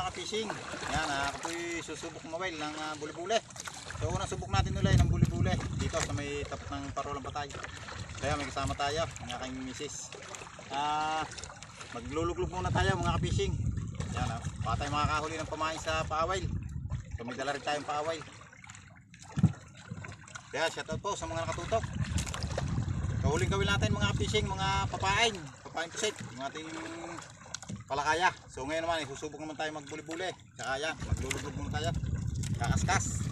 mga fishing. Yan, ako po'y susubok mobile ng buli-buli. So unang subok natin ulit ng buli-buli dito sa may tapat ng Parolang Patay. Kaya may kasama tayo, ang aking misis. Magluluglog muna tayo mga ka-fishing. Yan, baka tayo makakahuli ng pamain sa paaway. So may dala rin tayong paaway. Kaya shoutout po sa mga nakatutok. Kahuling gawin natin mga ka-fishing, mga papain pusit, yung ating palakaya. So ngayon naman susubok naman tayo magbuli-buli. Kaya magluluglog muna tayo. Kakaskas.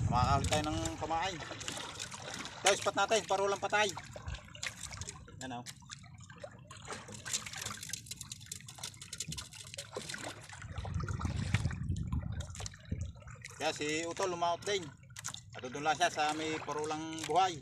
Makakahuli tayo ng pamain. Ito spot natin, Parolang Patay. Yan o. Kaya si Utol lumaot din. At doon lang siya sa may Parolang Buhay.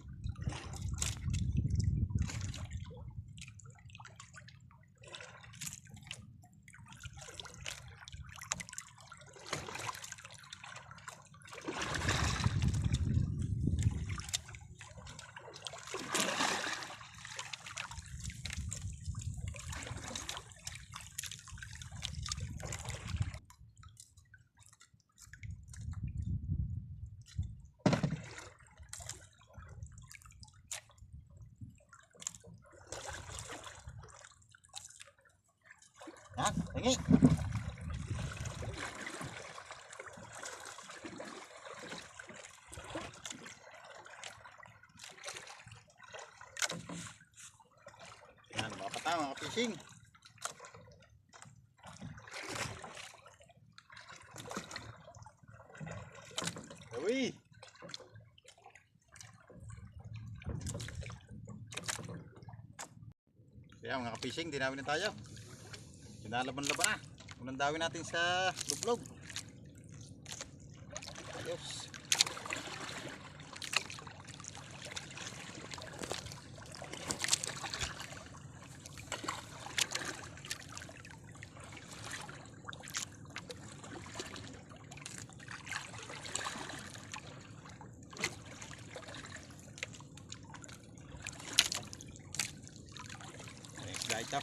Yan, tingi. Yan, baka tayo mga fishing. Uy! Kaya mga ka-fishing, dinawin na tayo. Pinalaban-laban na. Unang dawin natin sa lublog. Ayos. Ayos guys, ito.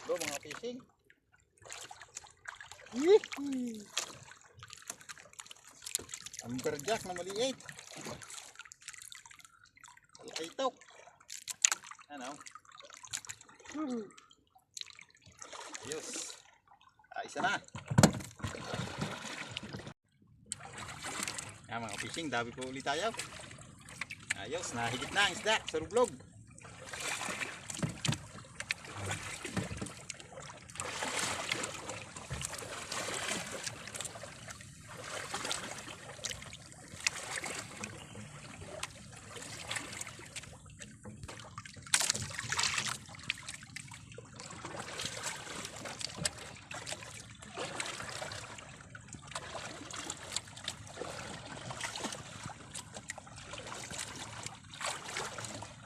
Mga fishing. Amberjack na maliit. Ito. Ano? Ayos. Isa na. Yan mga fishing, dabi po ulit tayo. Ayos, nahigit na ang isda sa rublog.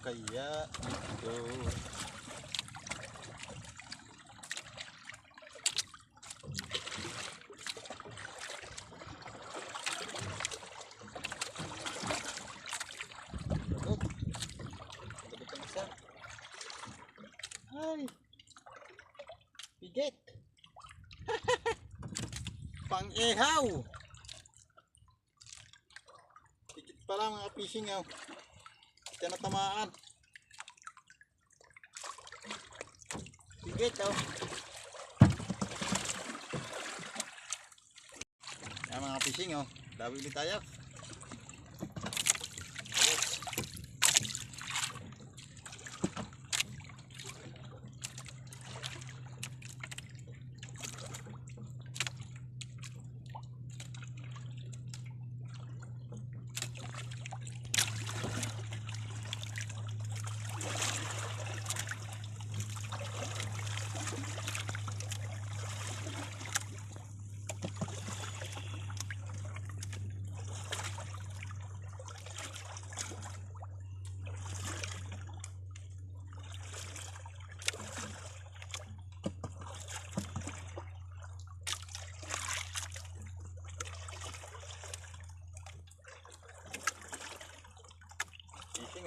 Kaya ito ay pigit pang ihaw pigit pala mga fishing oh. Tinatamaan. Pigit oh. Yan mga fishing oh. Dawi ulit tayo. Ayos.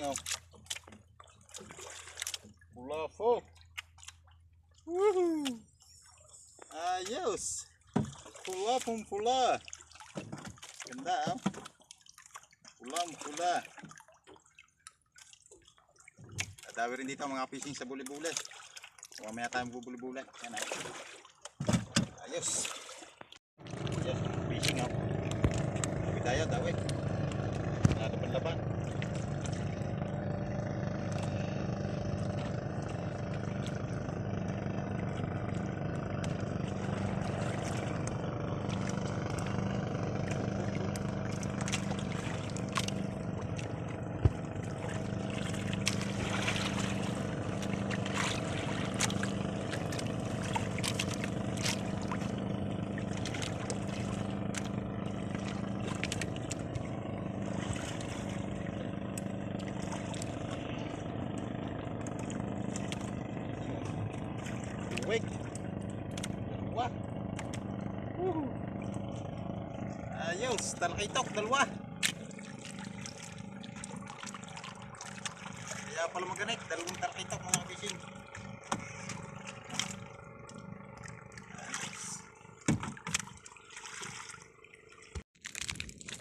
oh. Pula po. Woohoo! Ayos! Pula pong pula. Ganda oh. Pula. Dadawi rin dito mga fishing sa buli-buli. Mamaya tayo magbubuli-buli. Yan oh. Ayos! Ayos, fishing oh. Dawi tayo, dawi. Laban-laban. Wig. Dalawa. Ayos, talakitok, dalawa. Kaya pala maganik, dalawang talakitok mga fishing.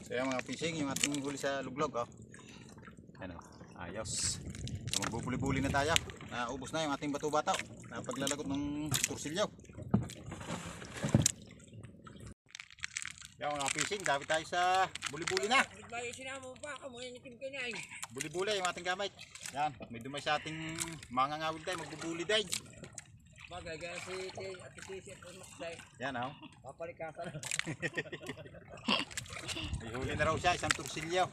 So yan mga fishing, yung ating huli sa luglog oh. Ano, ayos. So magbubuli-buli na tayo. Naubos na yung ating bato-bato na paglalagot ng tursilyo. Yan mga fishing, dapat tayo sa buli-buli na. Buli-buli yung ating gamit. Yan, may dumay sa ating mga ngawid tayo, magbubuli tayo. Magagaya si Ate Tisi at Makday. Yan oh. Papalikasan na. May huli na raw siya, isang tursilyo.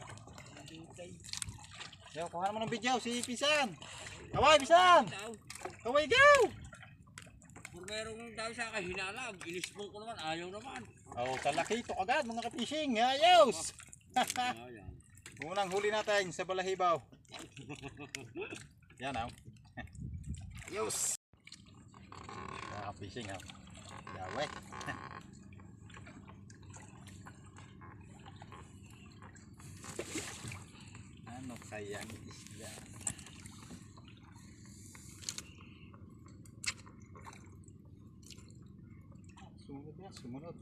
Yo, kuha naman ng video si Pisan. Kaway Pisan! Kaway gaw! Kung merong daw sa akin hinalag, inispong ko naman, ayaw naman. Oh, talakito agad mga ka-fishing. Ayos! Unang huli natin sa balahibaw. Yan oh. Ayos! Mga ka-fishing oh. Yawe. Ano kayang isda? Sumunod na, sumunod.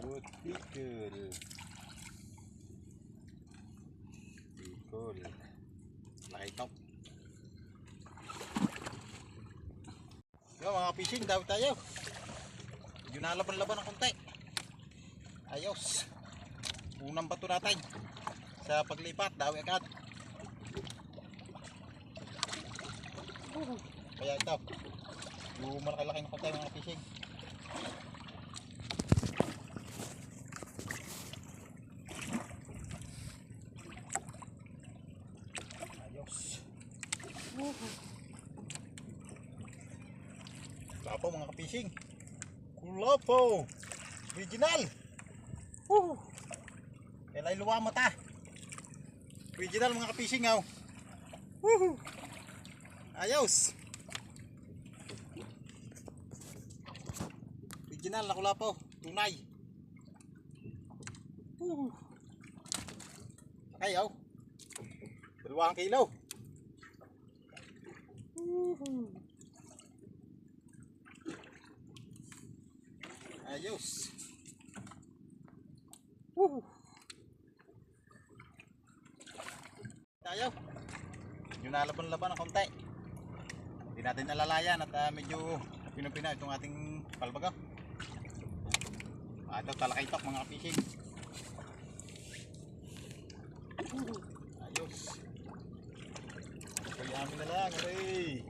Butikul. Tikul. Lakitok. Yo mga fishing, daw tayo. Medyo nalaban-laban ng konti. Ayos. Unang bato natin sa paglipat, dawi agad. Kaya ito, yung malaki-laki na konti mga fishing. Ayos. Kulapo mga fishing. Kulapo. Original. Kailan luwa mata. Original mga ka-fishing oh. Ayos. Original na kulapo, tunay. Okay oh. 2 kilo. Ayos. Tayo. Medyo nalaban-laban ng konti. Hindi natin alalayan at medyo pinupina itong ating palbaga. Ito talakaitok mga fishing. Ayos. Kayamin na lang. Aray.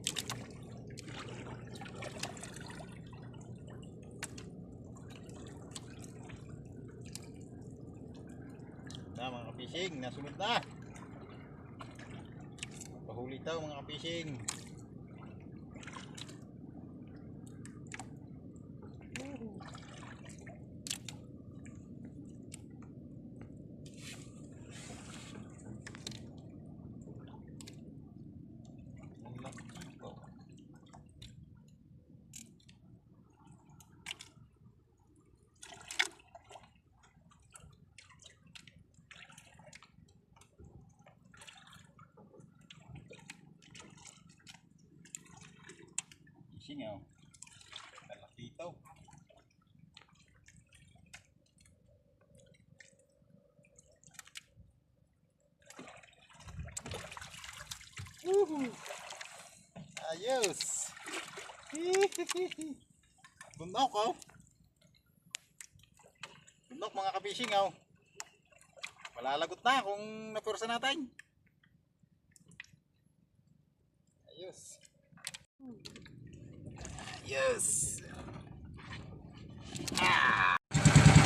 Na mga fishing, nasunod na. Pahuli tayo mga fishing. fishing oh. Malaki ito. Woohoo! Ayos! Bundok oh. Bundok mga ka-fishing oh. Malalagot na kung napursa natin. Ayos. Yes.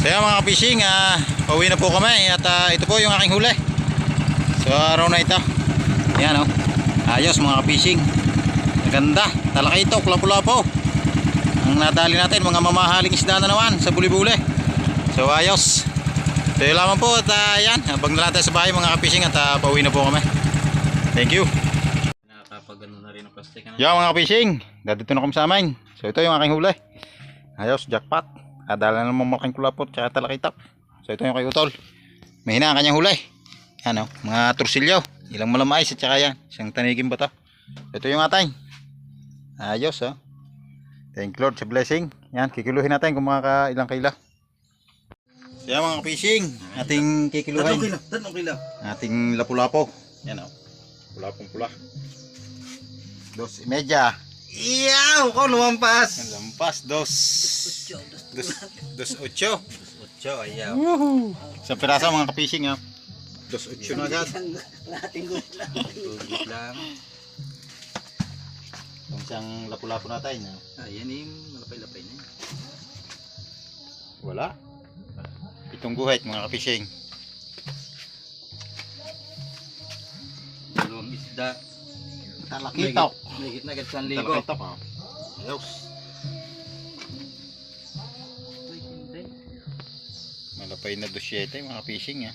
So yan mga fishing, pauwi na po kami at ito po yung aking huli. So araw na ito. Yan oh. Ayos mga fishing. Maganda. Talakito, lapu-lapo. Ang nadali natin mga mamahaling isda na naman sa buli-buli. So ayos. So yun lamang po at yan. Habang na natin sa bahay mga fishing at pauwi na po kami. Thank you. Nakakapagano na rin ang plastic. Yo mga fishing, dito na kami sa amin. So ito yung aking huli. Ayos, jackpot. Kadala na naman malaking kulapot tsaka talakitap. So ito yung kay Utol. May hina ang kanyang huli. Ano, mga tursilyo. Ilang malamais at tsaka yan. Isang tanigin ba to? Ito yung ating. Ayos oh. Thank you Lord sa blessing. Yan, kikiluhin natin kung mga ilang kilo. So yan mga fishing, ating kikiluhin. Tanong kilo. Ating lapu-lapo. Yan oh. Pulapong pula. 2.5. Iyaw! Ko lumampas! Lampas, 2.8. 8, ayaw. Woohoo! Sa pirasa mga ka-fishing ha. 2.8 na agad. Lating gulit lang. Gulit lang. Kung siyang lapu-lapo natin ha. Yan yung malapay-lapay na yun. Wala. Itong guhit mga ka-fishing. Dalawang isda. Talakitok. May gitna agad 1,000. Talakitok ha. Ayos. Malapay na 2.7 mga fishing ha.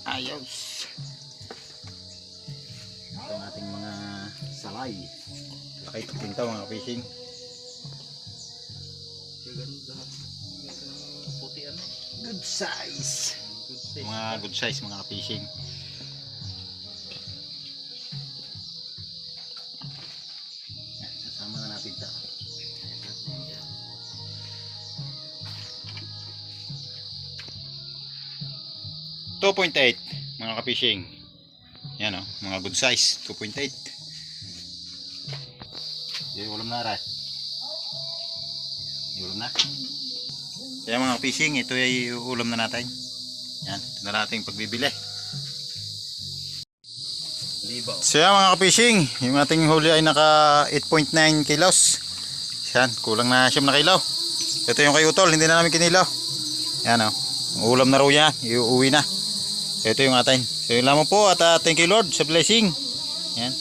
Ayos. Ito ang ating mga salay. Talakitok din ito mga fishing. Puti ano? Good size. Mga good size mga fishing. Sasama na natin ito. 2.8 mga ka-fishing. Yan o, mga good size. 2.8. Yung ulam na rin. Yung ulam na. Kaya mga fishing, ito ay ulam na natin. Yan, ito na natin pagbibili. Libaw. So yan mga ka-fishing, yung ating huli ay naka 8.9 kilos. Yan, kulang na 7 na kilo. Ito yung kay Utol, hindi na namin kinilaw. Yan o, ulam na raw yan, iuwi na. Ito yung atin. So yun lamang po at thank you Lord sa blessing. Yan.